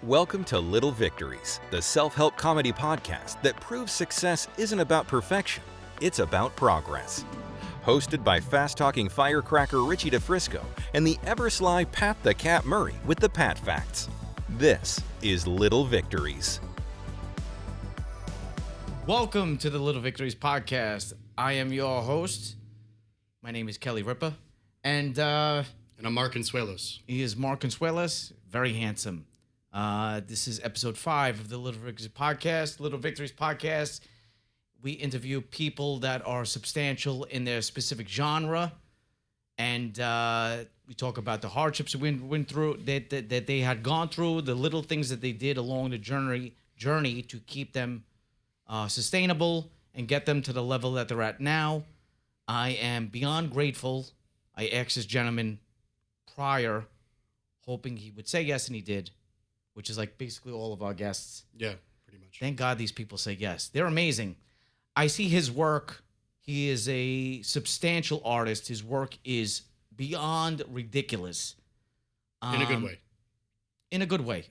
Welcome to Little Victories, the self-help comedy podcast that proves success isn't about perfection, it's about progress. Hosted by fast-talking firecracker Richie DeFrisco and the ever-sly Pat the Cat Murray with the Pat Facts. This is Little Victories. Welcome to the Little Victories podcast. I am your host. My name is Kelly Ripa, and I'm Mark Consuelos. he is Mark Consuelos, very handsome. This is episode 5 of the Little Victories podcast. Little Victories podcast. We interview people that are substantial in their specific genre, and we talk about the hardships we went through, that they had gone through, the little things that they did along the journey to keep them sustainable and get them to the level that they're at now. I am beyond grateful. I asked this gentleman prior, hoping he would say yes, and he did, which is like basically all of our guests. Yeah, pretty much. Thank God these people say yes. They're amazing. I see his work. He is a substantial artist. His work is beyond ridiculous. In a good way. In a good way.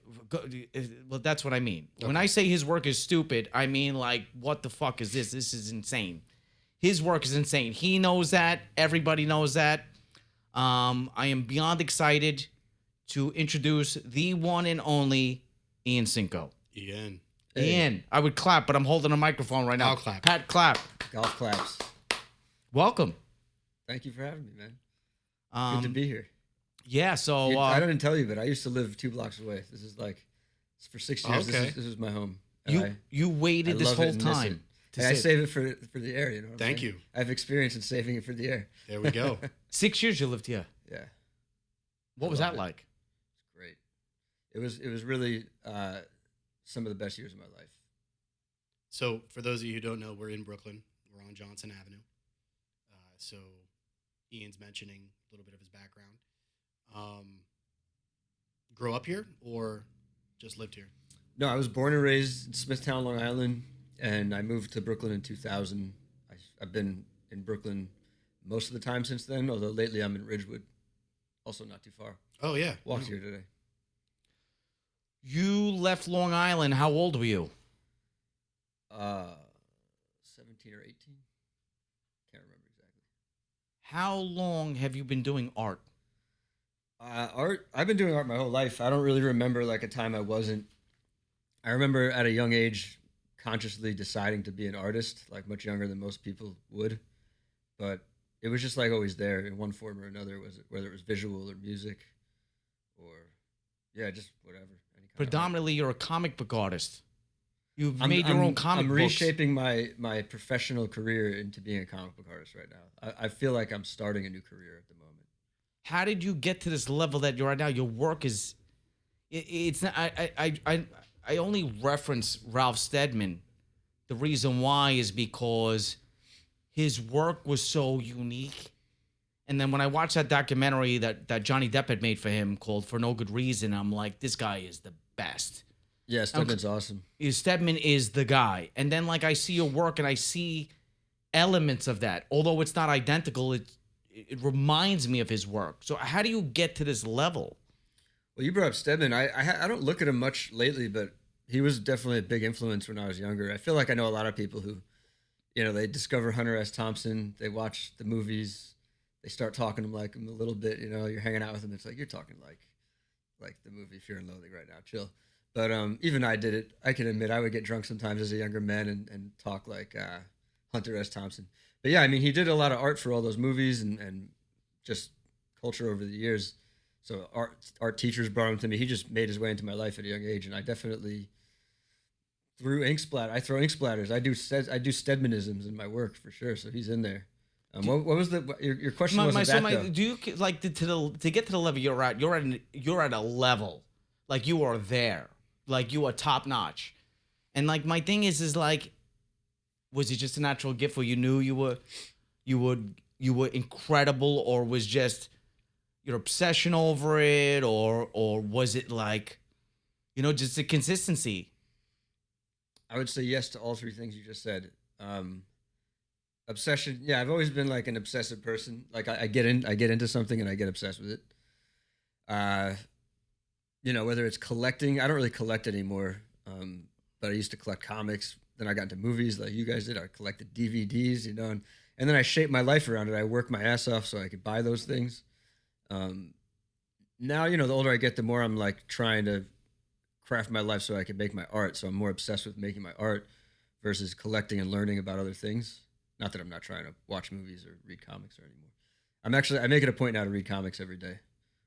Well, that's what I mean. Okay. When I say his work is stupid, I mean like, what the fuck is this? This is insane. His work is insane. He knows that. Everybody knows that. I am beyond excited to introduce the one and only Ian Cinco. Ian. Hey. Ian, I would clap, but I'm holding a microphone right now. I'll clap. Pat, clap. Golf claps. Welcome. Thank you for having me, man. Good to be here. Yeah, so... I didn't tell you, but I used to live 2 blocks away. This is like, for 6 years, okay. this is my home. You waited this whole time. I save it for the air, you know what I'm Thank saying? you. I have experience in saving it for the air. There we go. 6 years you lived here. Yeah. What was that like? It's great. It was really some of the best years of my life. So, for those of you who don't know, we're in Brooklyn. We're on Johnson Avenue. So, Ian's mentioning a little bit of his background. Grow up here or just lived here? No, I was born and raised in Smithtown, Long Island, and I moved to Brooklyn in 2000. I've been in Brooklyn most of the time since then, although lately I'm in Ridgewood, also not too far. Oh, yeah. Walked here today. You left Long Island. How old were you? 17 or 18. Can't remember exactly. How long have you been doing art? Art. I've been doing art my whole life. I don't really remember like a time I wasn't. I remember at a young age consciously deciding to be an artist, like much younger than most people would. But it was just like always there in one form or another, whether it was visual or music or, yeah, just whatever. Any kind Predominantly, you're a comic book artist. You've I'm, made your I'm- own comic I'm books. reshaping my professional career into being a comic book artist right now. I feel like I'm starting a new career at the moment. How did you get to this level that you're at now? Your work is, it's not. I only reference Ralph Steadman. The reason why is because his work was so unique. And then when I watched that documentary that Johnny Depp had made for him called For No Good Reason, I'm like, this guy is the best. Yeah, Stedman's awesome. Stedman is the guy. And then like I see your work and I see elements of that. Although it's not identical, it reminds me of his work. So how do you get to this level? Well, you brought up Stedman. I don't look at him much lately, but he was definitely a big influence when I was younger. I feel like I know a lot of people who, they discover Hunter S. Thompson, they watch the movies, they start talking to him like him a little bit. You're hanging out with him. It's like you're talking like the movie Fear and Loathing right now. Chill. But even I did it. I can admit I would get drunk sometimes as a younger man and talk like Hunter S. Thompson. But yeah, I mean, he did a lot of art for all those movies and just culture over the years. So art teachers brought him to me. He just made his way into my life at a young age, and I definitely threw ink splatter. I throw ink splatters. I do Stedmanisms in my work for sure. So he's in there. What was your question? Do you like to get to the level you're at? You're at a level like you are there, like you are top notch, and like my thing is like, was it just a natural gift where you knew you were incredible, or was just your obsession over it, or was it like, just the consistency? I would say yes to all 3 things you just said. Obsession. Yeah, I've always been like an obsessive person. Like I get into something and I get obsessed with it. whether it's collecting. I don't really collect anymore, but I used to collect comics. Then I got into movies like you guys did. I collected DVDs, and then I shaped my life around it. I worked my ass off so I could buy those things. Now, the older I get, the more I'm like trying to craft my life so I can make my art. So I'm more obsessed with making my art versus collecting and learning about other things. Not that I'm not trying to watch movies or read comics or anymore. I make it a point now to read comics every day,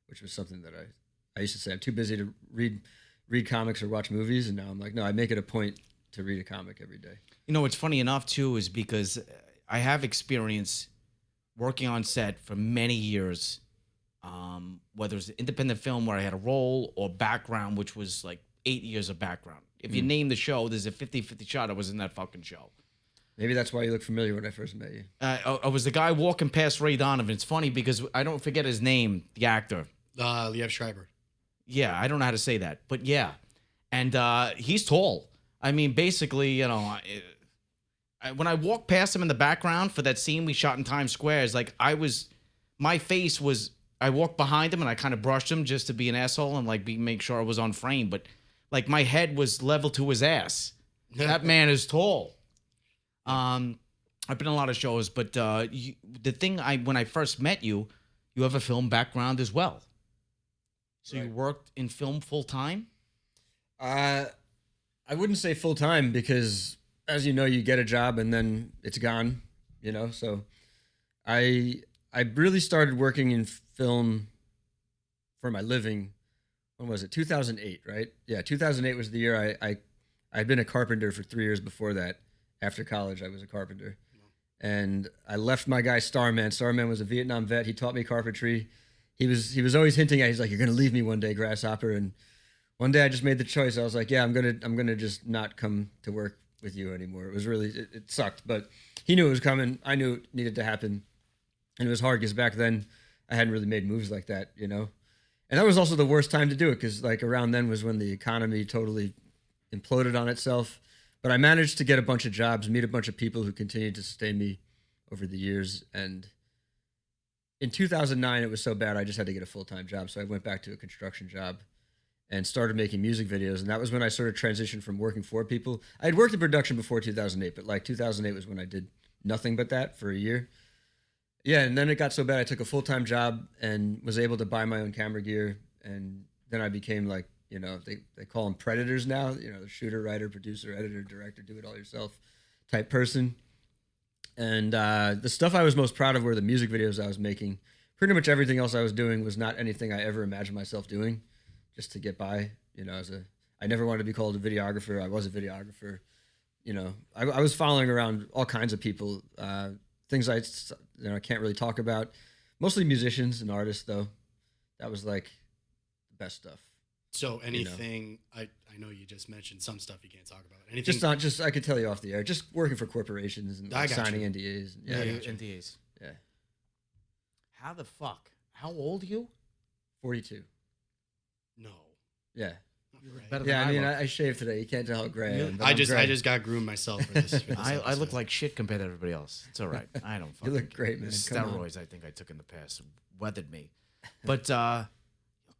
which was something that I used to say I'm too busy to read comics or watch movies, and now I'm like, no, I make it a point to read a comic every day. What's funny enough too is because I have experience working on set for many years, whether it's an independent film where I had a role or background, which was like 8 years of background. If you name the show, there's a 50-50 shot I was in that fucking show. Maybe that's why you look familiar when I first met you. I was the guy walking past Ray Donovan. It's funny because I don't forget his name, the actor. Liev Schreiber. Yeah, I don't know how to say that, but yeah. And he's tall. I mean, basically, when I walked past him in the background for that scene we shot in Times Square, it's like my face was, I walked behind him and I kind of brushed him just to be an asshole and like make sure I was on frame. But like my head was level to his ass. That man is tall. I've been in a lot of shows, but the thing when I first met you, you have a film background as well. So right. You worked in film full time? I wouldn't say full time because, as you know, you get a job and then it's gone. So I really started working in film for my living. When was it? 2008, right? Yeah, 2008 was the year I'd been a carpenter for 3 years before that. After college, I was a carpenter. And I left my guy Starman. Starman was a Vietnam vet. He taught me carpentry. He was always hinting at, he's like, you're going to leave me one day, Grasshopper. And one day I just made the choice. I was like, yeah, I'm going to just not come to work with you anymore. It was really, it sucked, but he knew it was coming. I knew it needed to happen. And it was hard because back then I hadn't really made moves like that, And that was also the worst time to do it because like around then was when the economy totally imploded on itself. But I managed to get a bunch of jobs, meet a bunch of people who continued to sustain me over the years. And in 2009, it was so bad, I just had to get a full-time job. So I went back to a construction job and started making music videos. And that was when I sort of transitioned from working for people. I had worked in production before 2008, but like 2008 was when I did nothing but that for a year. Yeah, and then it got so bad, I took a full-time job and was able to buy my own camera gear. And then I became like, they call them predators now, the shooter, writer, producer, editor, director, do it all yourself type person. And the stuff I was most proud of were the music videos I was making. Pretty much everything else I was doing was not anything I ever imagined myself doing just to get by. I never wanted to be called a videographer. I was a videographer. I was following around all kinds of people, things I can't really talk about. Mostly musicians and artists, though. That was like the best stuff. So anything, I know you just mentioned some stuff you can't talk about. Anything? Just not just I could tell you off the air. Just working for corporations and like, signing you. NDAs. NDAs. Yeah. How the fuck? How old are you? 42. No. Yeah. Better Yeah, than I shaved today. You can't tell how gray I am. I just got groomed myself for this. I look like shit compared to everybody else. It's all right. I don't fucking You look great, man. Steroids I think I took in the past weathered me. But a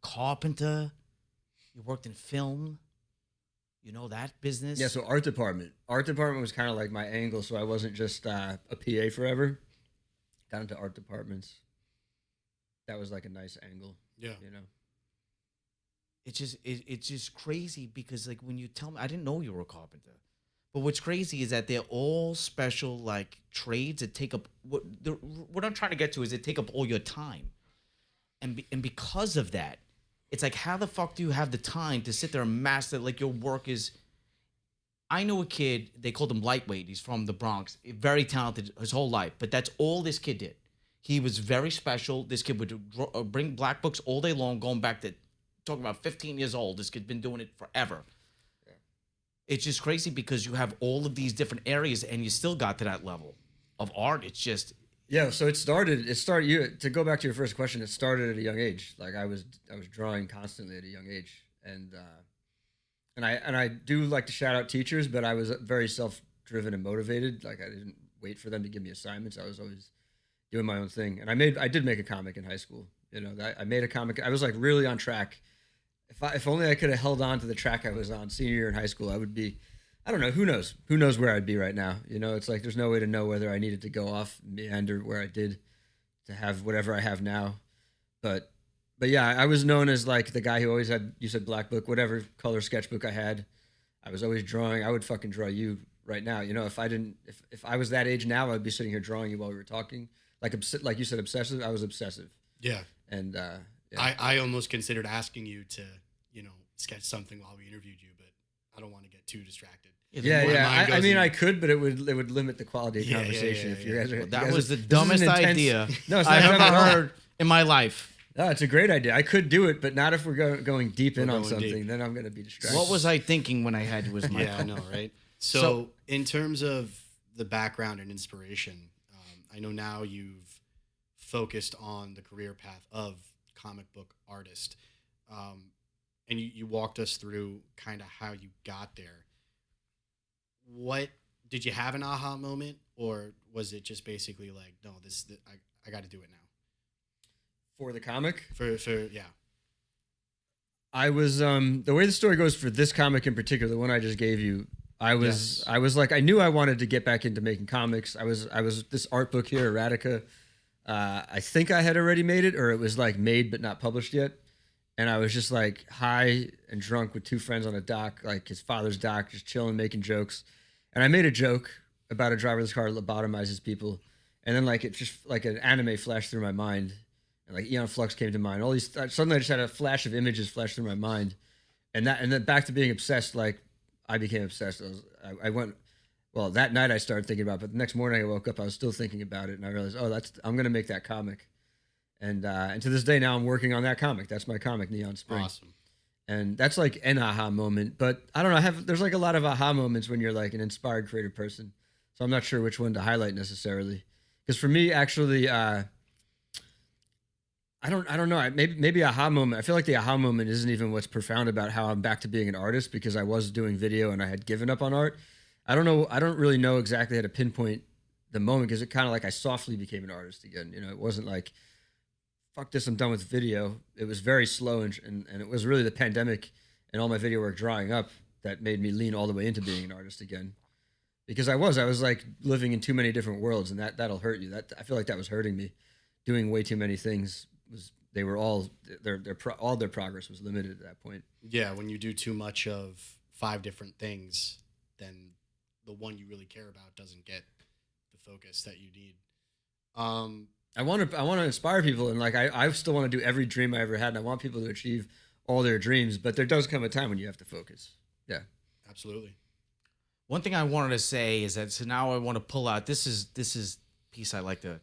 carpenter, you worked in film. You know that business? Yeah, so art department. Art department was kind of like my angle, so I wasn't just a PA forever. Got into art departments. That was like a nice angle. Yeah. It's just crazy because like when you tell me, I didn't know you were a carpenter. But what's crazy is that they're all special like trades that take up what I'm trying to get to is they take up all your time. And because of that, it's like, how the fuck do you have the time to sit there and master, like, your work is... I know a kid, they called him Lightweight. He's from the Bronx. Very talented his whole life. But that's all this kid did. He was very special. This kid would bring black books all day long, going back to, talking about 15 years old. This kid's been doing it forever. Yeah. It's just crazy because you have all of these different areas and you still got to that level of art. It's just... Yeah, so it started to go back to your first question, it started at a young age. Like I was drawing constantly at a young age. And I do like to shout out teachers, but I was very self-driven and motivated. Like I didn't wait for them to give me assignments. I was always doing my own thing. And I did make a comic in high school. I made a comic. I was like really on track if only I could have held on to the track I was on senior year in high school, I would be. I don't know. Who knows? Who knows where I'd be right now? You know, it's like there's no way to know whether I needed to go off meander where I did to have whatever I have now. But yeah, I was known as like the guy who always had, you said black book, whatever color sketchbook I had. I was always drawing. I would fucking draw you right now. You know, if I was that age now, I'd be sitting here drawing you while we were talking. Like you said, obsessive. I was obsessive. Yeah. And yeah. I almost considered asking you to, sketch something while we interviewed you, but I don't want to get too distracted. Yeah. I mean, I could, but it would limit the quality of conversation if you guys are. That was the dumbest idea no, I ever heard in my life. No, it's a great idea. I could do it, but not if we're going deep in on something. Deep. Then I'm going to be distracted. What was I thinking when I had you as my I know, right? So, in terms of the background and inspiration, I know now you've focused on the career path of comic book artist, and you walked us through kind of how you got there. What did you have an aha moment, or was it just basically like, no, I got to do it now? For the comic? For yeah. I was the way the story goes for this comic in particular, the one I just gave you, I was like, I knew I wanted to get back into making comics. I was this art book here, Erotica. I think I had already made it, or it was like made but not published yet. And I was just like high and drunk with two friends on a dock, like his father's dock, just chilling, making jokes. And I made a joke about a driverless car that lobotomizes people. And then like it just like an anime flashed through my mind. And like Eon Flux came to mind. All these suddenly I just had a flash of images flash through my mind. And then back to being obsessed, like I became obsessed. I went, well, that night I started thinking about it, but the next morning I woke up, I was still thinking about it, and I realized, I'm going to make that comic. And to this day now I'm working on that comic. That's my comic, Neon Spring. Awesome. And that's like an aha moment. But I don't know, there's like a lot of aha moments when you're like an inspired creative person. So I'm not sure which one to highlight necessarily. Because for me, actually, I don't know. Maybe aha moment. I feel like the aha moment isn't even what's profound about how I'm back to being an artist, because I was doing video and I had given up on art. I don't know. I don't really know exactly how to pinpoint the moment, because it kind of like I softly became an artist again. You know, it wasn't like, fuck this, I'm done with video. It was very slow, and it was really the pandemic and all my video work drying up that made me lean all the way into being an artist again. Because I was like living in too many different worlds, and that'll hurt you. I feel like that was hurting me. Doing way too many things all their progress was limited at that point. Yeah, when you do too much of 5 different things, then the one you really care about doesn't get the focus that you need. I want to inspire people, and like I still want to do every dream I ever had, and I want people to achieve all their dreams. But there does come a time when you have to focus. Yeah, absolutely. One thing I wanted to say is that, so now I want to pull out, this is piece I like to,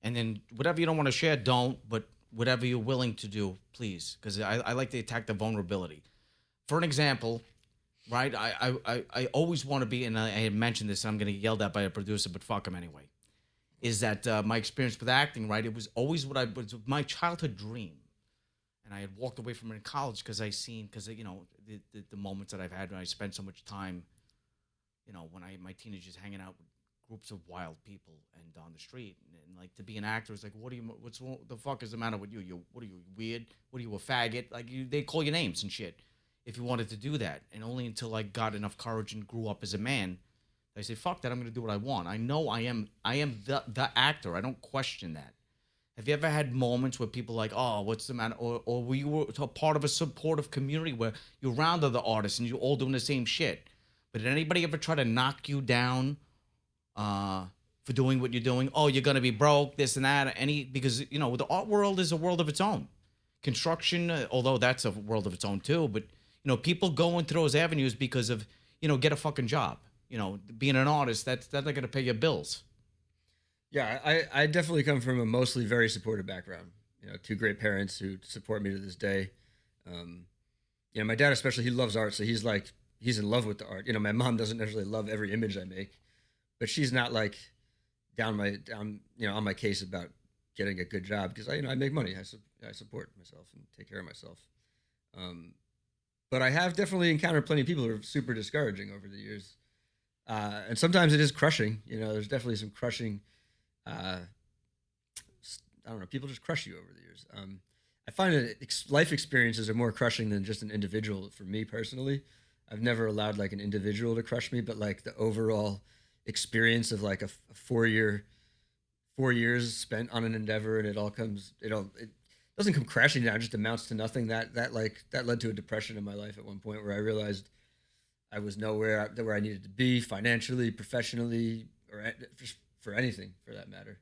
and then whatever you don't want to share, don't, but whatever you're willing to do, please, because I like to attack the vulnerability. For an example, right, I always want to be, and I had mentioned this, and I'm going to get yelled at by a producer, but fuck him anyway, is that my experience with acting, right, it was always was my childhood dream. And I had walked away from it in college because you know, the moments that I've had when I spent so much time, you know, when my teenagers hanging out with groups of wild people and on the street, and like to be an actor is like, what the fuck is the matter with you? What are you, weird? What are you, a faggot? Like they call you names and shit if you wanted to do that. And only until I got enough courage and grew up as a man, I say, fuck that, I'm going to do what I want. I know I am the actor. I don't question that. Have you ever had moments where people are like, oh, what's the matter? Or were you a part of a supportive community where you're around other artists and you're all doing the same shit? But did anybody ever try to knock you down for doing what you're doing? Oh, you're going to be broke, this and that. Because, you know, the art world is a world of its own. Construction, although that's a world of its own too. But, you know, people go into those avenues because of, you know, get a fucking job. You know, being an artist, that's not going to pay your bills. Yeah, I definitely come from a mostly very supportive background. You know, 2 great parents who support me to this day. You know, my dad especially, he loves art, so he's in love with the art. You know, my mom doesn't necessarily love every image I make, but she's not like down you know, on my case about getting a good job, because I make money. I support myself and take care of myself. But I have definitely encountered plenty of people who are super discouraging over the years. And sometimes it is crushing. You know, there's definitely some crushing. I don't know. People just crush you over the years. I find that life experiences are more crushing than just an individual. For me personally, I've never allowed like an individual to crush me, but like the overall experience of like a 4 years spent on an endeavor, and it doesn't come crashing down, it just amounts to nothing. That led to a depression in my life at one point where I realized I was nowhere where I needed to be financially, professionally, or just for anything for that matter.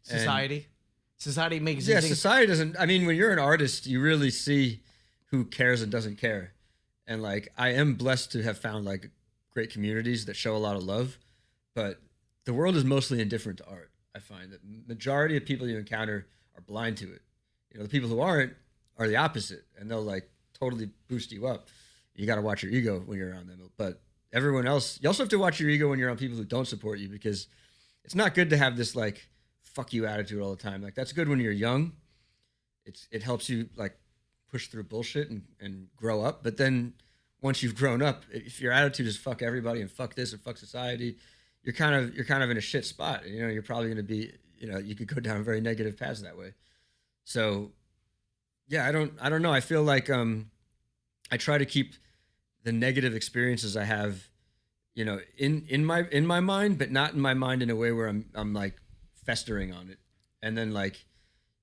Society makes yeah, society doesn't. I mean, when you're an artist, you really see who cares and doesn't care. And like, I am blessed to have found like great communities that show a lot of love, but the world is mostly indifferent to art. I find that majority of people you encounter are blind to it. You know, the people who aren't are the opposite, and they'll like totally boost you up. You got to watch your ego when you're around them. But everyone else, you also have to watch your ego when you're around people who don't support you, because it's not good to have this like fuck you attitude all the time. Like, that's good when you're young. It helps you like push through bullshit and grow up. But then once you've grown up, if your attitude is fuck everybody and fuck this and fuck society, you're kind of in a shit spot. You know, you're probably going to be, you know, you could go down very negative paths that way. So yeah, I don't know. I feel like I try to keep the negative experiences I have, you know, in my mind, but not in my mind in a way where I'm like festering on it. And then like,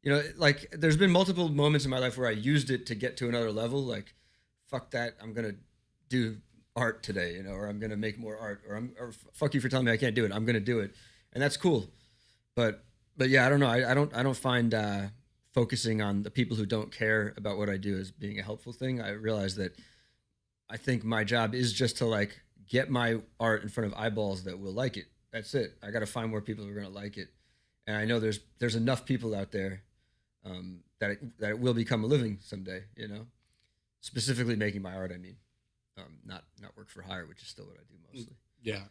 you know, like there's been multiple moments in my life where I used it to get to another level. Like, fuck that, I'm gonna do art today, you know, or I'm gonna make more art, or fuck you for telling me I can't do it, I'm gonna do it, and that's cool. But yeah, I don't know. I don't find focusing on the people who don't care about what I do as being a helpful thing. I realize that I think my job is just to like get my art in front of eyeballs that will like it. That's it. I got to find more people who are going to like it. And I know there's enough people out there that it will become a living someday, you know, specifically making my art. I mean, not work for hire, which is still what I do mostly. Yeah.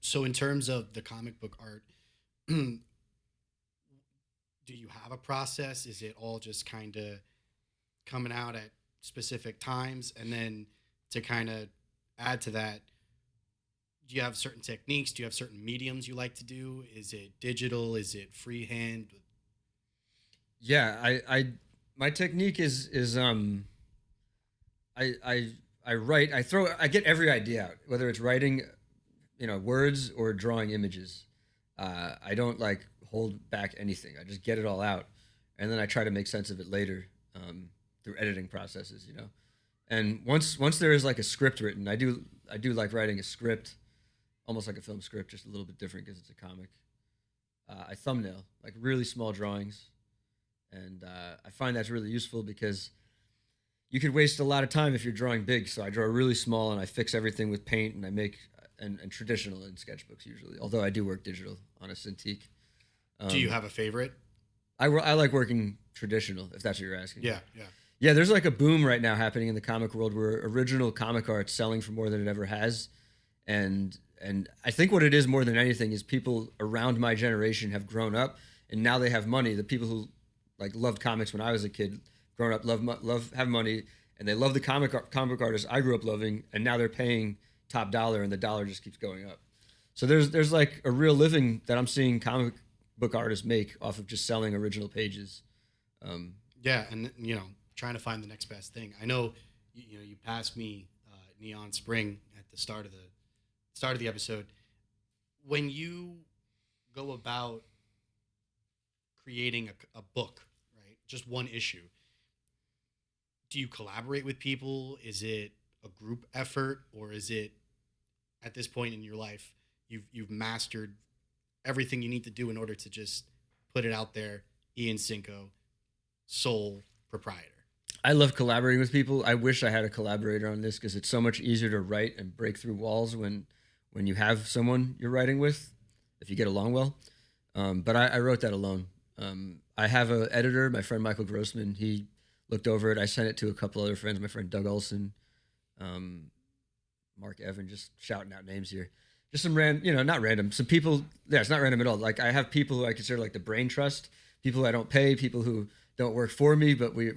So in terms of the comic book art, do you have a process? Is it all just kind of coming out at specific times? And then to kind of add to that, do you have certain techniques? Do you have certain mediums you like to do? Is it digital? Is it freehand? Yeah, my technique is I write, I get every idea out, whether it's writing, you know, words or drawing images. I don't like hold back anything. I just get it all out, and then I try to make sense of it later through editing processes, you know. And once there is like a script written, I do like writing a script, almost like a film script, just a little bit different because it's a comic. I thumbnail like really small drawings, and I find that's really useful because you could waste a lot of time if you're drawing big. So I draw really small and I fix everything with paint, and I make and traditional in sketchbooks usually. Although I do work digital on a Cintiq. Do you have a favorite? I like working traditional, if that's what you're asking. Yeah. Yeah, there's like a boom right now happening in the comic world where original comic art's selling for more than it ever has. And I think what it is more than anything is people around my generation have grown up and now they have money. The people who like loved comics when I was a kid, growing up, have money, and they love the comic book artists I grew up loving, and now they're paying top dollar and the dollar just keeps going up. So there's like a real living that I'm seeing comic book artists make off of just selling original pages. Yeah, and you know, trying to find the next best thing. I know, you know, you passed me Neon Spring at the start of the episode. When you go about creating a book, right, just one issue, do you collaborate with people? Is it a group effort, or is it at this point in your life you've mastered everything you need to do in order to just put it out there? Ian Cinco, sole proprietor. I love collaborating with people. I wish I had a collaborator on this because it's so much easier to write and break through walls when you have someone you're writing with, if you get along well. But I wrote that alone. I have an editor, my friend Michael Grossman. He looked over it. I sent it to a couple other friends, my friend Doug Olson, Mark Evan, just shouting out names here. Just some not random, some people. Yeah, it's not random at all. Like, I have people who I consider like the brain trust, people who I don't pay, people who don't work for me, but we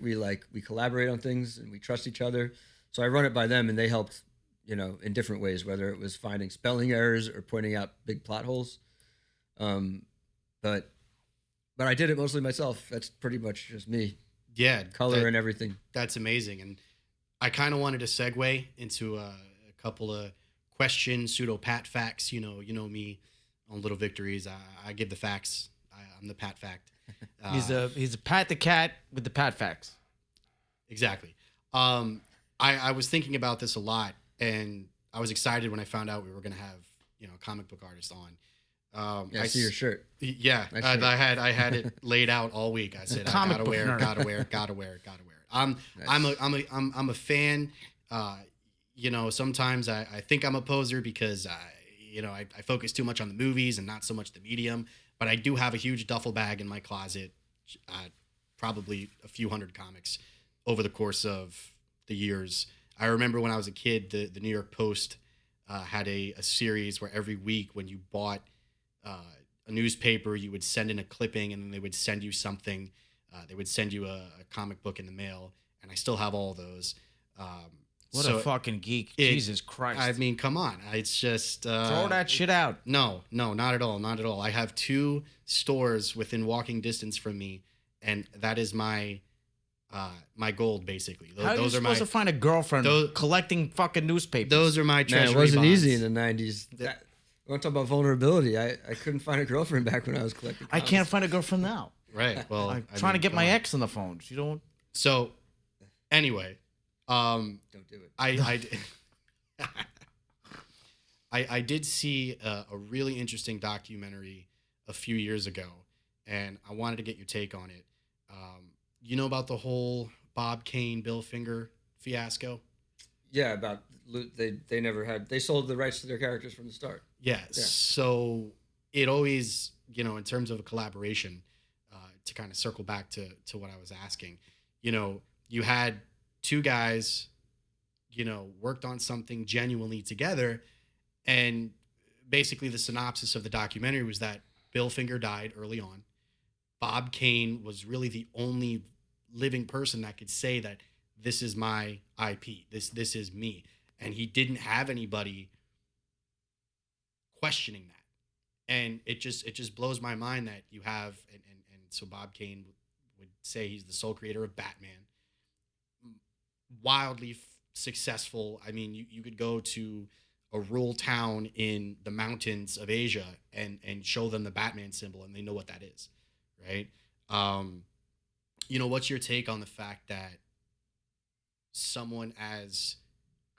collaborate on things and we trust each other. So I run it by them, and they helped, you know, in different ways, whether it was finding spelling errors or pointing out big plot holes. But but I did it mostly myself. That's pretty much just me. Yeah, Color and everything. That's amazing. And I kind of wanted to segue into a couple of questions, pseudo Pat facts. You know me on Little Victories. I give the facts. I'm the Pat fact. He's a Pat the cat with the Pat facts. Exactly. I was thinking about this a lot, and I was excited when I found out we were going to have a comic book artist on. I see your shirt. Yeah, nice shirt. Shirt. I had it laid out all week. I said, I gotta wear it, gotta wear it, gotta wear it, gotta wear it. I'm a fan. Sometimes I think I'm a poser because I focus too much on the movies and not so much the medium. But I do have a huge duffel bag in my closet, probably a few hundred comics over the course of the years. I remember when I was a kid, the New York Post had a series where every week when you bought a newspaper, you would send in a clipping, and then they would send you something. They would send you a comic book in the mail, and I still have all those. What a fucking geek! Jesus Christ! I mean, come on! It's just throw that shit out. No, not at all, not at all. I have 2 stores within walking distance from me, and that is my gold, basically. How are you supposed to find a girlfriend collecting fucking newspapers? Those are my treasury Man, it wasn't bonds. easy in the 90s. I want to talk about vulnerability. I couldn't find a girlfriend back when I was collecting comics. I can't find a girlfriend now. Right. Well, I'm trying to get my ex on the phone. She don't. So, anyway, don't do it. I did see a really interesting documentary a few years ago, and I wanted to get your take on it. You know about the whole Bob Kane, Bill Finger fiasco? Yeah, about they never had. They sold the rights to their characters from the start. Yeah. So it always, in terms of a collaboration, to kind of circle back to what I was asking, you had 2 guys, worked on something genuinely together. And basically the synopsis of the documentary was that Bill Finger died early on. Bob Kane was really the only living person that could say that this is my IP. This is me. And he didn't have anybody questioning that. And it just blows my mind that you have, and so Bob Kane would say he's the sole creator of Batman. Wildly successful. I mean, you could go to a rural town in the mountains of Asia and show them the Batman symbol, and they know what that is, right? What's your take on the fact that someone as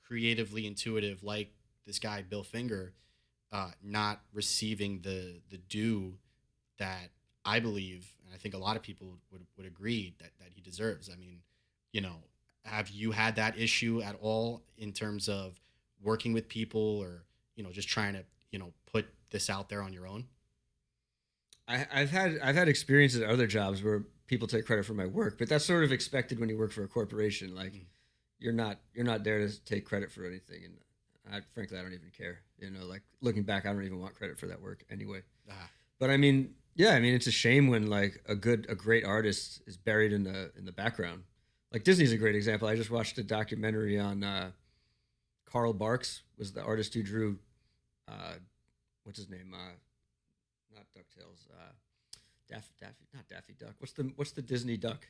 creatively intuitive like this guy Bill Finger not receiving the due that I believe, and I think a lot of people would agree that he deserves? I mean, have you had that issue at all in terms of working with people, or just trying to put this out there on your own? I've had experiences at other jobs where people take credit for my work, but that's sort of expected when you work for a corporation. Like, you're not there to take credit for anything, and frankly, I don't even care. Like, looking back, I don't even want credit for that work anyway. But I mean, it's a shame when like a great artist is buried in the background. Like, Disney's a great example. I just watched a documentary on Carl Barks, was the artist who drew what's his name? Not DuckTales. Not Daffy Duck. What's the Disney duck?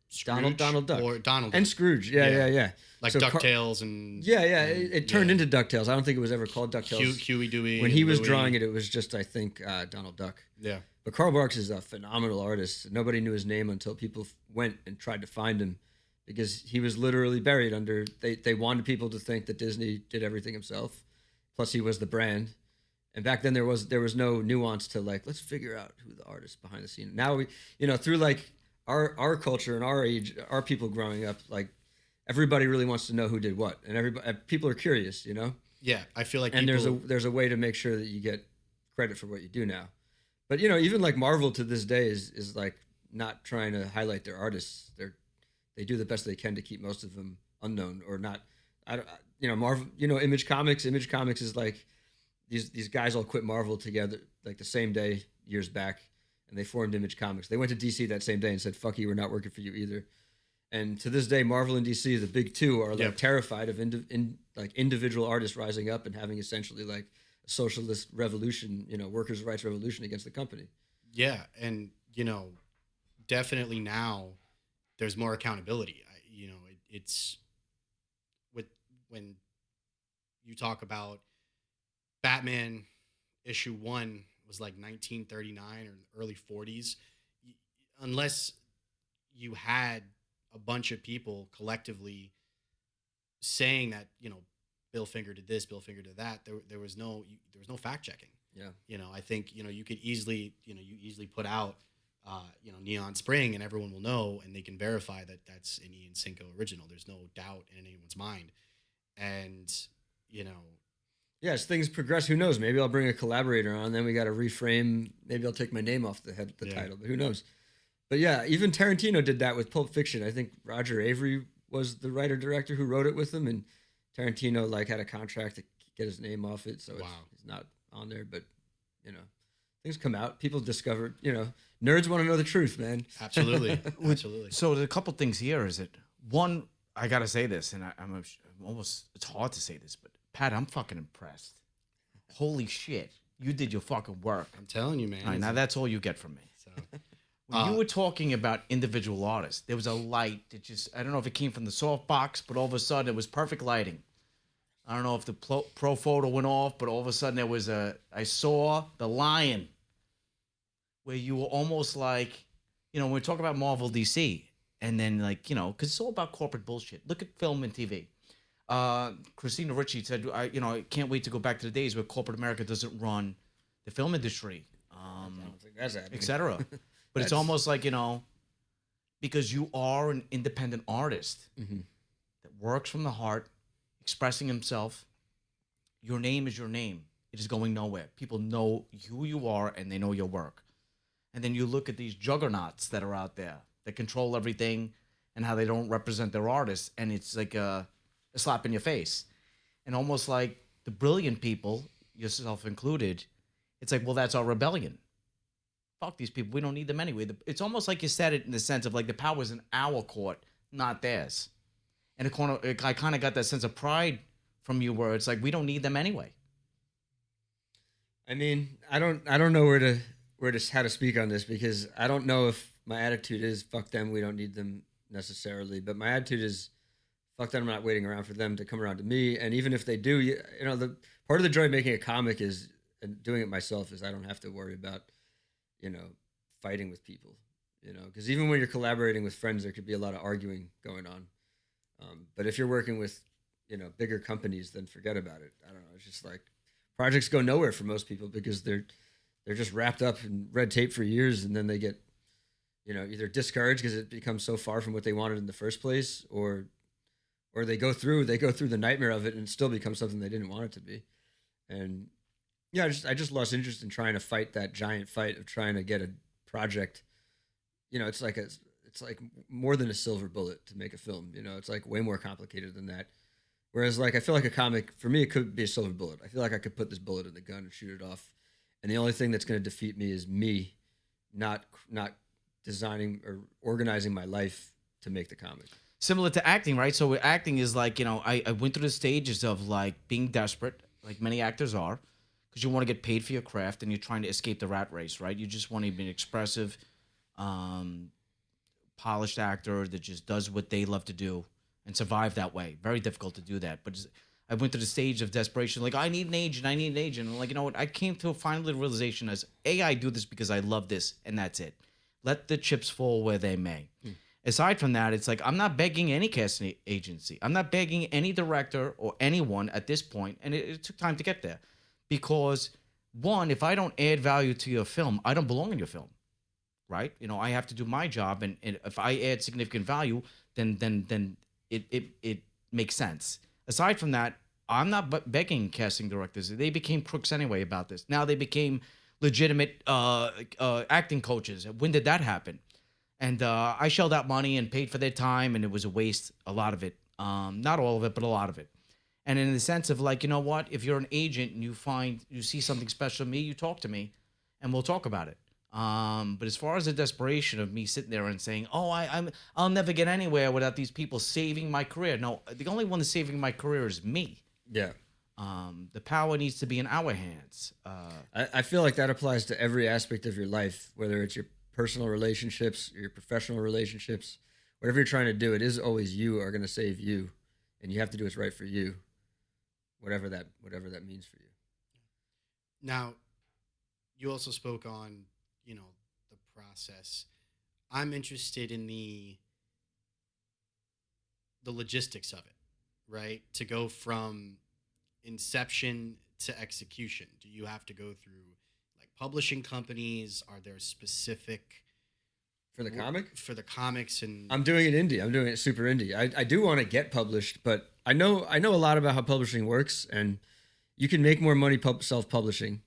Scrooge Donald Duck. Or Donald And Duck. Scrooge. Yeah. Like So DuckTales and... Yeah. It turned into DuckTales. I don't think it was ever called DuckTales. Huey, Dewey. When he was Louie. drawing it, it was just, I think, Donald Duck. Yeah. But Carl Barks is a phenomenal artist. Nobody knew his name until people went and tried to find him, because he was literally buried under... They wanted people to think that Disney did everything himself. Plus, he was the brand. And back then, there was no nuance to, like, let's figure out who the artist behind the scene. Now, we, through, like, our culture and our age, our people growing up, like, everybody really wants to know who did what. And people are curious, Yeah, I feel like and there's a way to make sure that you get credit for what you do now. But even like Marvel to this day is like not trying to highlight their artists. They do the best they can to keep most of them unknown or not. Marvel. Image Comics. Image Comics is like these guys all quit Marvel together like the same day years back, and they formed Image Comics. They went to DC that same day and said, "Fuck you, we're not working for you either." And to this day, Marvel and DC, the big two, are like terrified of individual artists rising up and having essentially like a socialist revolution, workers' rights revolution against the company. Yeah, and definitely now there's more accountability. It's with when you talk about Batman issue 1 was like 1939 or early 40s. Unless you had a bunch of people collectively saying that Bill Finger did this, Bill Finger did that, there was no fact checking. Yeah. I think you could easily you easily put out Neon Spring, and everyone will know, and they can verify that that's an Ian Cinco original. There's no doubt in anyone's mind. And Yeah, as things progress, who knows? Maybe I'll bring a collaborator on. Then we got to reframe. Maybe I'll take my name off the title, but who knows? But yeah, even Tarantino did that with Pulp Fiction. I think Roger Avery was the writer-director who wrote it with him, and Tarantino had a contract to get his name off it, so he's not on there. But things come out. People discover. Nerds want to know the truth, man. Absolutely, absolutely. So there's a couple things here. Is it one? I gotta say this, and I'm almost. It's hard to say this, but Pat, I'm fucking impressed. Holy shit, you did your fucking work. I'm telling you, man. All right, now that's all you get from me. So, when you were talking about individual artists, there was a light that I don't know if it came from the softbox, but all of a sudden it was perfect lighting. I don't know if the pro photo went off, but all of a sudden I saw the lion where you were almost like, when we talk about Marvel DC, and then because it's all about corporate bullshit. Look at film and TV. Christina Ricci said, I can't wait to go back to the days where corporate America doesn't run the film industry, I don't think that's happening. etc. But it's almost like, because you are an independent artist that works from the heart, expressing himself. Your name is your name. It is going nowhere. People know who you are and they know your work. And then you look at these juggernauts that are out there that control everything and how they don't represent their artists. And it's like a slap in your face. And almost like the brilliant people, yourself included, it's like, well, that's our rebellion. Fuck these people. We don't need them anyway. It's almost like you said it in the sense of like the power's in our court, not theirs. And I kind of got that sense of pride from you where it's like, we don't need them anyway. I mean, I don't know how to speak on this, because I don't know if my attitude is fuck them, we don't need them necessarily, but my attitude is fuck them, I'm not waiting around for them to come around to me. And even if they do, the part of the joy of making a comic is, and doing it myself, is I don't have to worry about fighting with people, because even when you're collaborating with friends, there could be a lot of arguing going on. But if you're working with bigger companies, then forget about it. I don't know, it's just like projects go nowhere for most people because they're just wrapped up in red tape for years, and then they get either discouraged because it becomes so far from what they wanted in the first place, or they go through the nightmare of it and it still becomes something they didn't want it to be. And yeah, I just lost interest in trying to fight that giant fight of trying to get a project. It's like more than a silver bullet to make a film. It's like way more complicated than that. Whereas I feel like a comic, for me, it could be a silver bullet. I feel like I could put this bullet in the gun and shoot it off, and the only thing that's going to defeat me is me, not designing or organizing my life to make the comic. Similar to acting, right? So acting is like, I went through the stages of like being desperate, like many actors are, because you want to get paid for your craft and you're trying to escape the rat race, right? You just want to be an expressive, polished actor that just does what they love to do and survive that way. Very difficult to do that. But I went to the stage of desperation, like, I need an agent. And I'm like, you know what? I came to a final realization as, I do this because I love this, and that's it. Let the chips fall where they may. Aside from that, it's like, I'm not begging any casting agency. I'm not begging any director or anyone at this point, and it took time to get there. Because, one, if I don't add value to your film, I don't belong in your film, right? I have to do my job, and if I add significant value, then it makes sense. Aside from that, I'm not begging casting directors. They became crooks anyway about this. Now they became legitimate acting coaches. When did that happen? And I shelled out money and paid for their time, and it was a waste, a lot of it. Not all of it, but a lot of it. And in the sense of like, you know what? If you're an agent and you see something special in me, you talk to me, and we'll talk about it. But as far as the desperation of me sitting there and saying, I'll never get anywhere without these people saving my career. No, the only one that's saving my career is me. Yeah. The power needs to be in our hands. I feel like that applies to every aspect of your life, whether it's your personal relationships, your professional relationships, whatever you're trying to do. It is always you are going to save you, and you have to do what's right for you, whatever that means for you. Now, you also spoke on, the process. I'm interested in the logistics of it, right? To go from inception to execution. Do you have to go through like publishing companies? Are there specific For the comic? for the comics? And I'm doing it indie. I'm doing it super indie. I do want to get published, but I know a lot about how publishing works, and you can make more money self-publishing.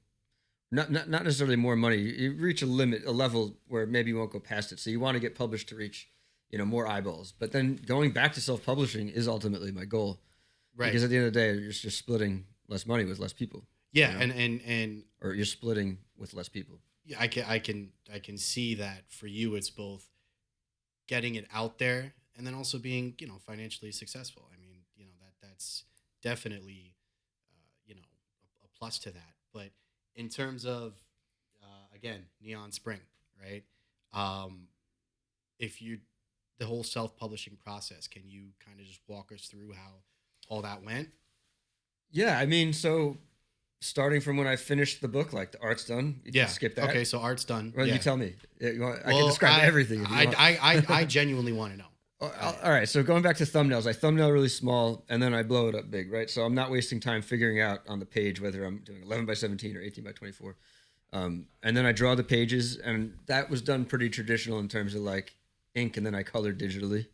Not necessarily more money. You reach a limit, a level where maybe you won't go past it. So you want to get published to reach, more eyeballs. But then going back to self-publishing is ultimately my goal. right. Because at the end of the day, you're just splitting less money with less people. Yeah, and Or you're splitting with less people. yeah, I can see that for you it's both getting it out there and then also being, financially successful. I mean, that's definitely a plus to that. But in terms of again, Neon Spring, right? If you the whole self-publishing process, can you kind of just walk us through how all that went? Yeah, I mean, so starting from when I finished the book, like the art's done. You can skip that. Okay, so art's done. Well, yeah. you tell me. I can describe everything. If you want. I genuinely want to know. All right, so going back to thumbnails, I thumbnail really small and then I blow it up big, right? So I'm not wasting time figuring out on the page whether I'm doing 11 by 17 or 18 by 24. And then I draw the pages, and that was done pretty traditional in terms of like ink, and then I colored digitally,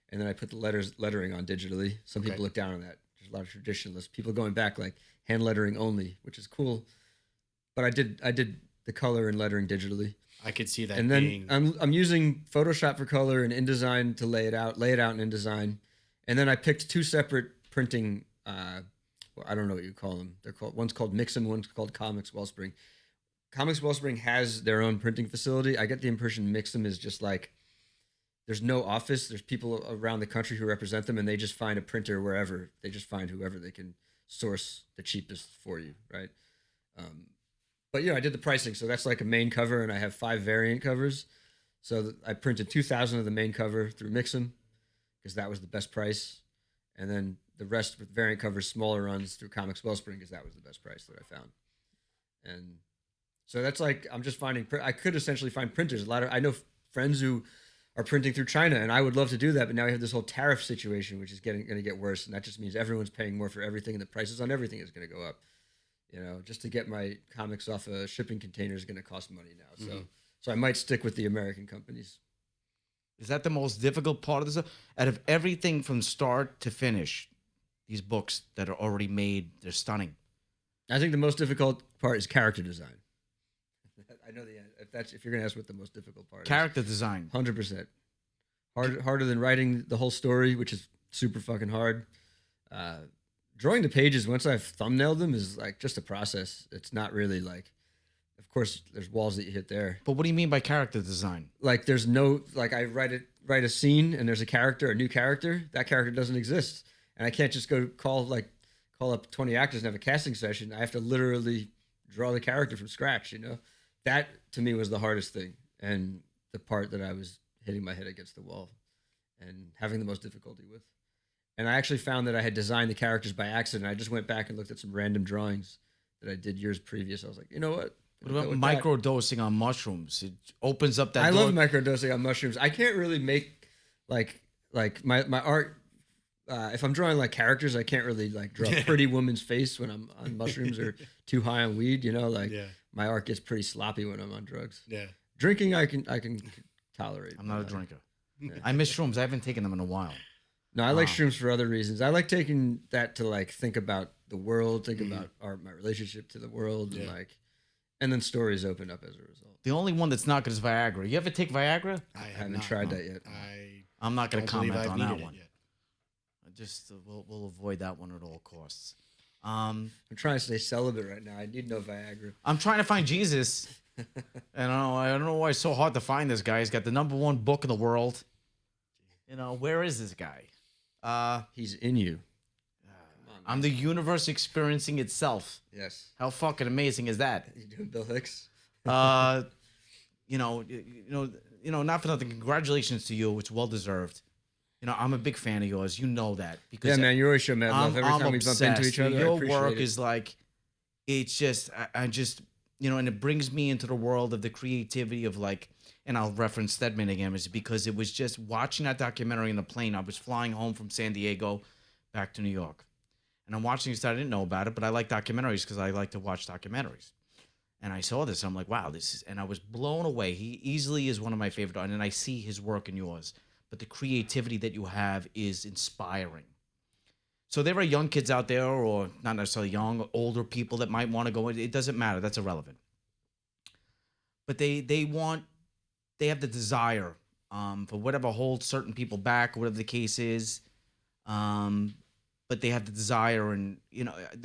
and then I put the lettering on digitally. Some people look down on that. There's a lot of traditionalists, people going back like hand lettering only, which is cool. But I did the color and lettering digitally. I could see that. And then I'm using Photoshop for color and InDesign to lay it out in InDesign. And then I picked two separate printing, well, I don't know what you call them. One's called Mix'em, one's called Comics Wellspring. Comics Wellspring has their own printing facility. I get the impression Mix'em is just like, there's no office. There's people around the country who represent them, and they just find a printer wherever. They just find whoever they can source the cheapest for you, right? But I did the pricing. So that's like a main cover, and I have 5 variant covers. So I printed 2,000 of the main cover through Mix'em because that was the best price. And then the rest with variant covers, smaller runs through Comics Wellspring because that was the best price that I found. And so that's like, I'm just finding, I could essentially find printers. I know friends who are printing through China, and I would love to do that, but now we have this whole tariff situation, which is going to get worse. And that just means everyone's paying more for everything, and the prices on everything is going to go up. Just to get my comics off a shipping container is going to cost money now. Mm-hmm. So I might stick with the American companies. Is that the most difficult part of this? Out of everything from start to finish, these books that are already made, they're stunning. I think the most difficult part is character design. I know if you're going to ask what the most difficult part Character design. 100%. Harder than writing the whole story, which is super fucking hard. Drawing the pages, once I've thumbnailed them, is like just a process. It's not really like, of course, there's walls that you hit there. But what do you mean by character design? Like there's no, like I write a scene and there's a new character. That character doesn't exist. And I can't just go call up 20 actors and have a casting session. I have to literally draw the character from scratch, That to me was the hardest thing, and the part that I was hitting my head against the wall and having the most difficulty with. And I actually found that I had designed the characters by accident. I just went back and looked at some random drawings that I did years previous. I was like, you know what? What about microdosing on mushrooms? It opens up that I door. love microdosing on mushrooms. I can't really make like my art. If I'm drawing like characters, I can't really like draw a pretty woman's face when I'm on mushrooms or too high on weed. My art gets pretty sloppy when I'm on drugs. Yeah. Drinking, I can tolerate. I'm not a drinker. Yeah. I miss shrooms. I haven't taken them in a while. No, I like shrooms for other reasons. I like taking that to like think about the world, think about my relationship to the world, and then stories open up as a result. The only one that's not good is Viagra. You ever take Viagra? I haven't tried that yet. I'm not going to comment on that one. Yet. Just we'll avoid that one at all costs. I'm trying to stay celibate right now. I need no Viagra. I'm trying to find Jesus. And I don't know why it's so hard to find this guy. He's got the #1 book in the world. Where is this guy? He's in you. Come on, I'm the universe experiencing itself. Yes. How fucking amazing is that? You doing Bill Hicks? Not for nothing. Congratulations to you. It's well deserved. I'm a big fan of yours. You know that because Yeah, man, you always show mad love every time we bump into each other. Your work is like, it's just, I just, and it brings me into the world of the creativity of like, and I'll reference Stedman again, is because it was just watching that documentary in the plane. I was flying home from San Diego back to New York, and I'm watching this. I didn't know about it, but I like documentaries because I like to watch documentaries. And I saw this, and I'm like, wow, and I was blown away. He easily is one of my favorite, and I see his work in yours. But the creativity that you have is inspiring. So there are young kids out there, or not necessarily young, older people that might want to go. It doesn't matter. That's irrelevant. But they have the desire for whatever holds certain people back, whatever the case is. But they have the desire, and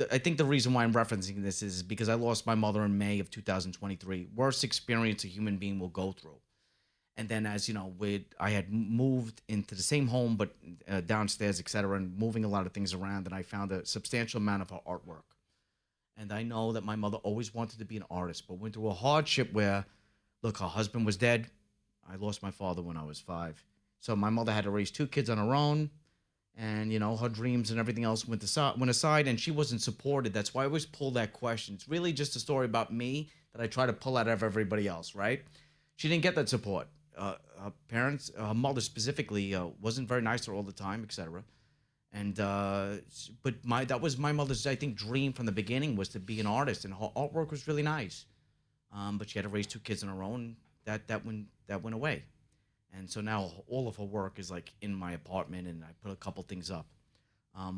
I think the reason why I'm referencing this is because I lost my mother in May of 2023. Worst experience a human being will go through. And then, as I had moved into the same home, but downstairs, etc., and moving a lot of things around, and I found a substantial amount of her artwork. And I know that my mother always wanted to be an artist, but went through a hardship where, look, her husband was dead. I lost my father when I was 5. So my mother had to raise 2 kids on her own. And, her dreams and everything else went aside, and she wasn't supported. That's why I always pull that question. It's really just a story about me that I try to pull out of everybody else, right? She didn't get that support. Her parents, her mother specifically, wasn't very nice to her all the time, etc. And but that was my mother's, I think, dream from the beginning was to be an artist, and her artwork was really nice. But she had to raise 2 kids on her own. That went away. And so now all of her work is like in my apartment, and I put a couple things up.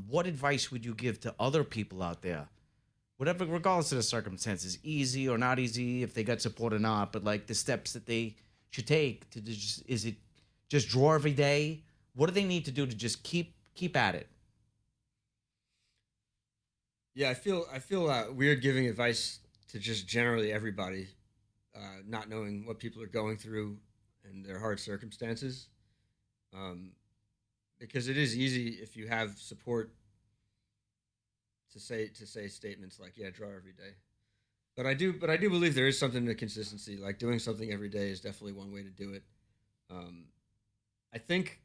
What advice would you give to other people out there? Whatever, regardless of the circumstances, easy or not easy, if they got support or not, but like the steps that they should take to is it just draw every day? What do they need to do to just keep at it? Yeah, I feel weird giving advice to just generally everybody, not knowing what people are going through and their hard circumstances, because it is easy if you have support to say statements like, "Yeah, draw every day." But I do believe there is something to consistency. Like doing something every day is definitely one way to do it. I think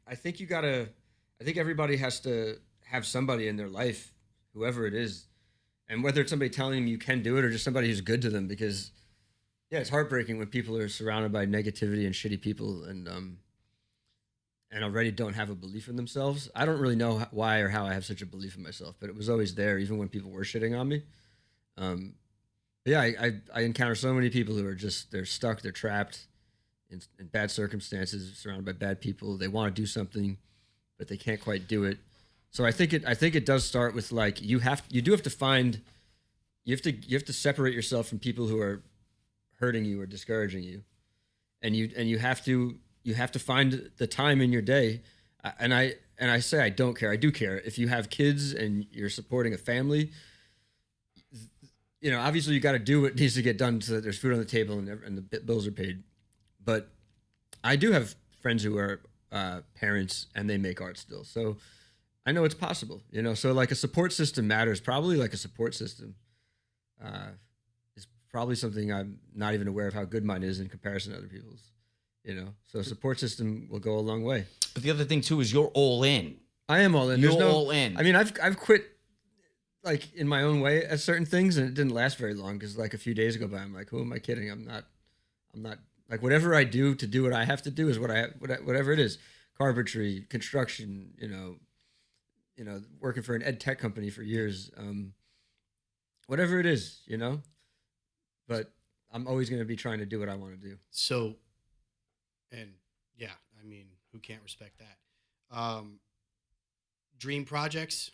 everybody has to have somebody in their life, whoever it is, and whether it's somebody telling them you can do it or just somebody who's good to them. Because it's heartbreaking when people are surrounded by negativity and shitty people and already don't have a belief in themselves. I don't really know why or how I have such a belief in myself, but it was always there, even when people were shitting on me. I encounter so many people who are they're stuck, they're trapped in bad circumstances, surrounded by bad people. They want to do something, but they can't quite do it. So I think it does start with like you have to separate yourself from people who are hurting you or discouraging you, and you have to find the time in your day. And I say I don't care. I do care. If you have kids and you're supporting a family, obviously you got to do what needs to get done so that there's food on the table and the bills are paid. But I do have friends who are parents and they make art still. So I know it's possible, so like a support system matters. Probably like a support system is probably something I'm not even aware of how good mine is in comparison to other people's, so a support system will go a long way. But the other thing too is you're all in. I am all in. You're all in. I mean, I've quit like in my own way at certain things, and it didn't last very long because like a few days go by, I'm like, who am I kidding? I'm not like whatever I do to do what I have to do is whatever it is, carpentry, construction, working for an ed tech company for years, whatever it is, but I'm always going to be trying to do what I want to do. So, and yeah, I mean, who can't respect that? Dream projects?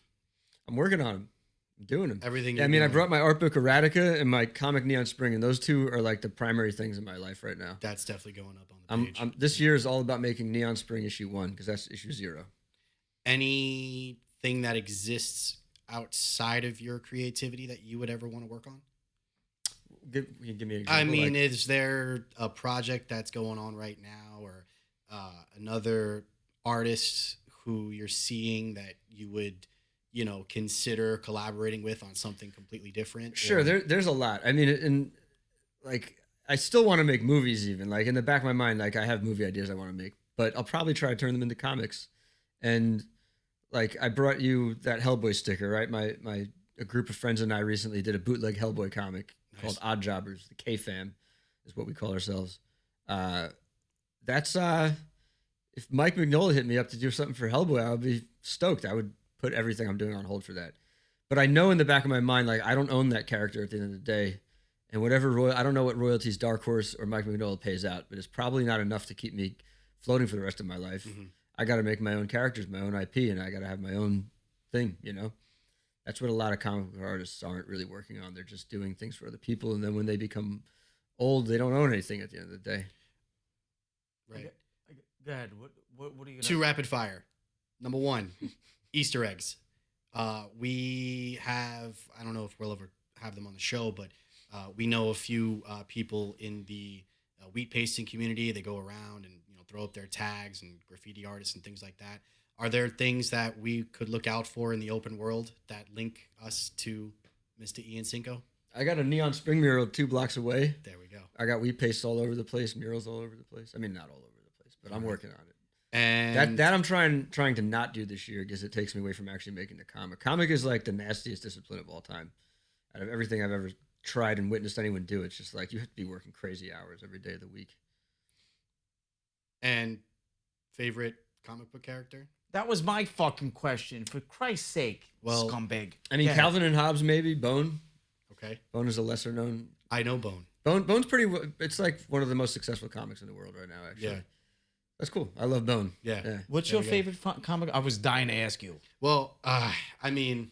I'm working on them. I'm doing them. Everything. Yeah, I mean, I brought my art book Erotica and my comic Neon Spring, and those two are like the primary things in my life right now. That's definitely going up on the page. This year is all about making Neon Spring issue 1 because that's issue 0. Anything that exists outside of your creativity that you would ever want to work on? Give me an example. I mean, is there a project that's going on right now, or another artist who you're seeing that you would, consider collaborating with on something completely different? Sure, there's a lot. I mean, and like I still want to make movies. Even like in the back of my mind, like I have movie ideas I want to make, but I'll probably try to turn them into comics. And like I brought you that Hellboy sticker, right? A group of friends and I recently did a bootleg Hellboy comic called Odd Jobbers. The K Fam is what we call ourselves. That's if Mike Mignola hit me up to do something for Hellboy, I would be stoked. I would put everything I'm doing on hold for that. But I know in the back of my mind, like I don't own that character at the end of the day, and whatever I don't know what royalties Dark Horse or Mike Mignola pays out, but it's probably not enough to keep me floating for the rest of my life. Mm-hmm. I got to make my own characters, my own IP, and I got to have my own thing. That's what a lot of comic book artists aren't really working on. They're just doing things for other people, and then when they become old, they don't own anything at the end of the day. Right. Go ahead. What are you gonna... 2 rapid fire. Number 1, Easter eggs. We have, I don't know if we'll ever have them on the show, but we know a few people in the wheat pasting community. They go around and throw up their tags, and graffiti artists and things like that. Are there things that we could look out for in the open world that link us to Mr. Ian Cinco? I got a neon spring mural 2 blocks away. There we go. I got wheat paste all over the place, murals all over the place. I mean, not all over the place, but I'm working on it. And that I'm trying to not do this year because it takes me away from actually making the comic. Comic is like the nastiest discipline of all time. Out of everything I've ever tried and witnessed anyone do, it's just like you have to be working crazy hours every day of the week. And favorite comic book character? That was my fucking question. For Christ's sake, scumbag. I mean, Calvin and Hobbes, maybe. Bone. Okay. Bone is a lesser known. I know Bone. Bone's pretty. It's like one of the most successful comics in the world right now. Actually. Yeah. That's cool. I love Bone. Yeah. What's your favorite comic? I was dying to ask you. Well, I mean,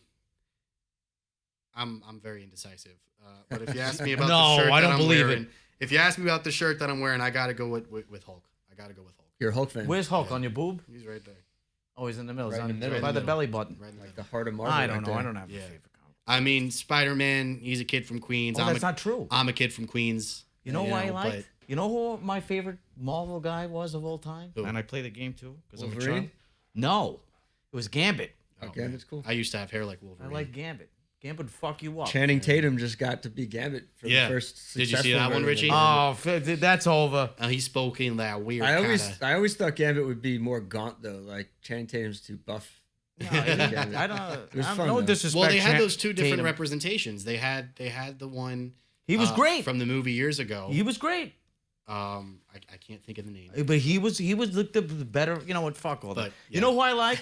I'm very indecisive. But if you ask me about the shirt I don't that I'm believe wearing, it. If you ask me about the shirt that I'm wearing, I gotta go with Hulk. You're a Hulk fan. Where's Hulk on your boob? He's right there. Oh, he's in the middle. Right He's in the middle. by the belly button. Right in like the heart of Marvel. I don't right know. there. I don't have a favorite comic. I mean, Spider-Man. He's a kid from Queens. That's not true. I'm a kid from Queens. You know who I liked? You know who my favorite Marvel guy was of all time? Who? And I play the game too because I'm a Wolverine? child. No, it was Gambit. Gambit's cool. I used to have hair like Wolverine. I like Gambit. Gambit would fuck you up. Channing Tatum just got to be Gambit for the first. Did you see that one, Richie? Oh, that's over. He spoke in that weird. I always thought Gambit would be more gaunt though. Like Channing Tatum's too buff. No, I don't. It was fun, no though. disrespect. Well, they had those 2 different Tatum. representations. They had the one. He was great from the movie years ago. He was great. I can't think of the name. But he was the better. You know what? Fuck all that. But, yeah. You know who I like?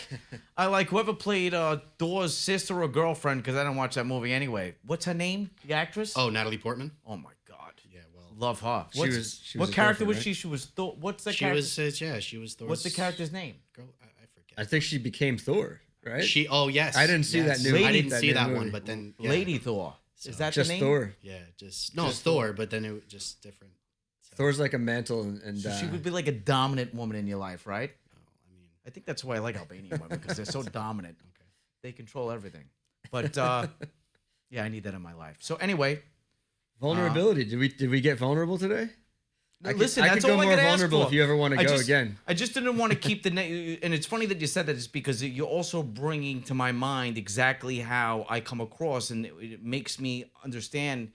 I like whoever played Thor's sister or girlfriend because I didn't watch that movie anyway. What's her name? The actress? Oh, Natalie Portman. Oh my God. Yeah, well, love her. She was what a character was girlfriend, she? She was Thor. What's the she character? was she was Thor's. What's the character's name? Girl, I forget. I think she became Thor, right? Yes. I didn't see that new. I didn't see that new one, movie. but then Lady Thor. Is that just the name? Thor. Yeah, just Thor, but then it was just different. So. Thor's like a mantle, and So she would be like a dominant woman in your life, right? Oh, I mean, I think that's why I like Albanian women because they're so dominant. Okay. They control everything. But yeah, I need that in my life. So anyway, vulnerability. Did we get vulnerable today? Listen, I that's could go all I more could ask vulnerable for. if you ever want to go again. I just didn't want to keep the and it's funny that you said that is because you're also bringing to my mind exactly how I come across, and it makes me understand.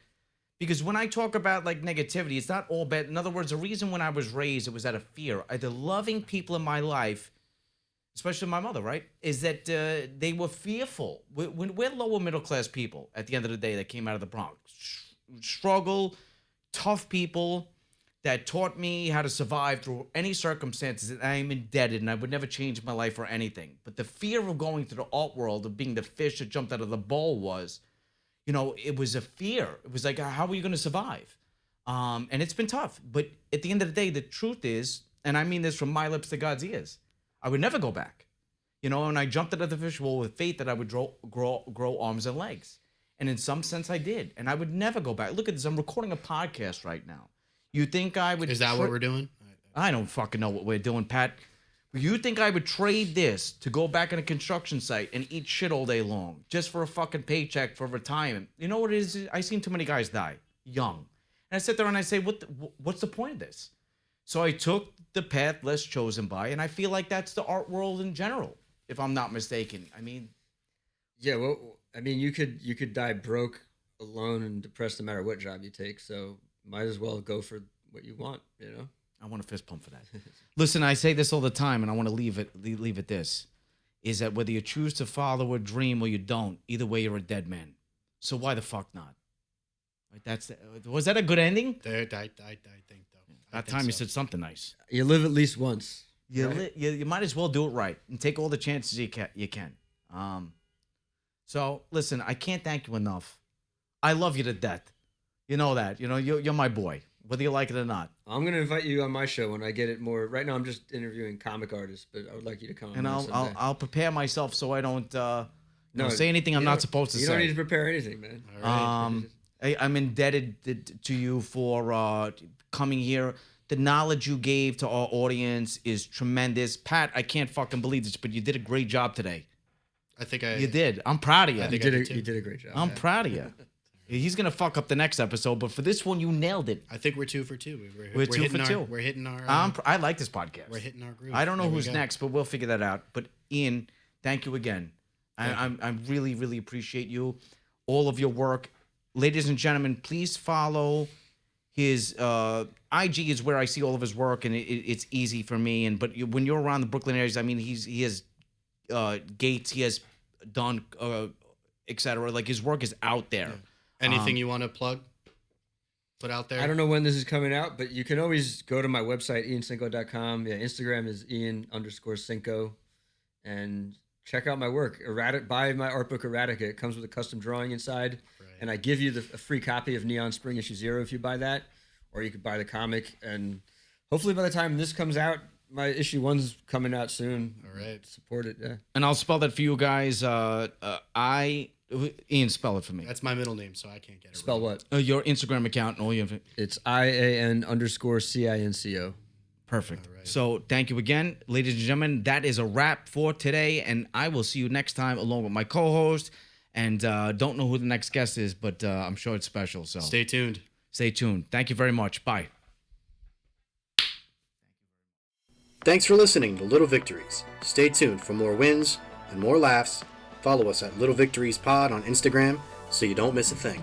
Because when I talk about like negativity, it's not all bad. In other words, the reason when I was raised, it was out of fear. The loving people in my life, especially my mother, right, is that they were fearful. We're lower middle class people at the end of the day that came out of the Bronx. Struggle, tough people that taught me how to survive through any circumstances, and I am indebted, and I would never change my life for anything. But the fear of going to the art world, of being the fish that jumped out of the bowl was, it was a fear. It was like, how are you going to survive? And it's been tough. But at the end of the day, the truth is, and I mean this from my lips to God's ears, I would never go back. And I jumped out of the fish bowl with faith that I would grow arms and legs. And in some sense, I did. And I would never go back. Look at this. I'm recording a podcast right now. You think I would... Is that what we're doing? I don't fucking know what we're doing, Pat. You think I would trade this to go back on a construction site and eat shit all day long just for a fucking paycheck for retirement? You know what it is? I've seen too many guys die young. And I sit there and I say, what's the point of this? So I took the path less chosen by, and I feel like that's the art world in general, if I'm not mistaken. I mean... Yeah, well, I mean, you could die broke, alone, and depressed no matter what job you take. So might as well go for what you want. I want a fist pump for that. Listen, I say this all the time, and I want to leave it this, is that whether you choose to follow a dream or you don't, either way, you're a dead man. So why the fuck not? Right, was that a good ending? I think, though. That time you said something nice. You live at least once. You might as well do it right and take all the chances you can. So listen, I can't thank you enough. I love you to death. You know that. You're my boy, whether you like it or not. I'm gonna invite you on my show when I get it more. Right now, I'm just interviewing comic artists, but I would like you to come. And I'll prepare myself so I don't say anything I'm you not don't- supposed to You say. don't need to prepare anything, man. All right. I'm indebted to you for coming here. The knowledge you gave to our audience is tremendous. Pat, I can't fucking believe this, but you did a great job today. I think You did. I'm proud of you. think You did a great job. I'm proud of you. He's gonna fuck up the next episode, but for this one, you nailed it. I think we're 2 for 2. We're 2 hitting for 2. We're hitting our. I like this podcast. We're hitting our groove. I don't know There we who's go. next, but we'll figure that out. But Ian, thank you again. I really, really appreciate you, all of your work. Ladies and gentlemen, please follow his IG is where I see all of his work, and it's easy for me. But when you're around the Brooklyn areas, I mean, he has gates, he has done, etc. Like his work is out there. Yeah. Anything you want to plug? Put out there. I don't know when this is coming out, but you can always go to my website, iancinco.com. Yeah, Instagram is Ian_Cinco. And check out my work. Buy my art book, Eradicate. It comes with a custom drawing inside. Right. And I give you a free copy of Neon Spring issue 0 if you buy that. Or you could buy the comic. And hopefully by the time this comes out, my issue 1's coming out soon. All right. Support it, yeah. And I'll spell that for you guys. Ian, spell it for me. That's my middle name, so I can't get it. Spell wrong. what? Your Instagram account and all your. It's IAN_CINCO. Perfect. All right. So thank you again, ladies and gentlemen. That is a wrap for today, and I will see you next time along with my co-host. And don't know who the next guest is, but I'm sure it's special. So Stay tuned. stay tuned. Thank you very much. Bye. Thanks for listening to Little Victories. Stay tuned for more wins and more laughs. Follow us at Little Victories Pod on Instagram so you don't miss a thing.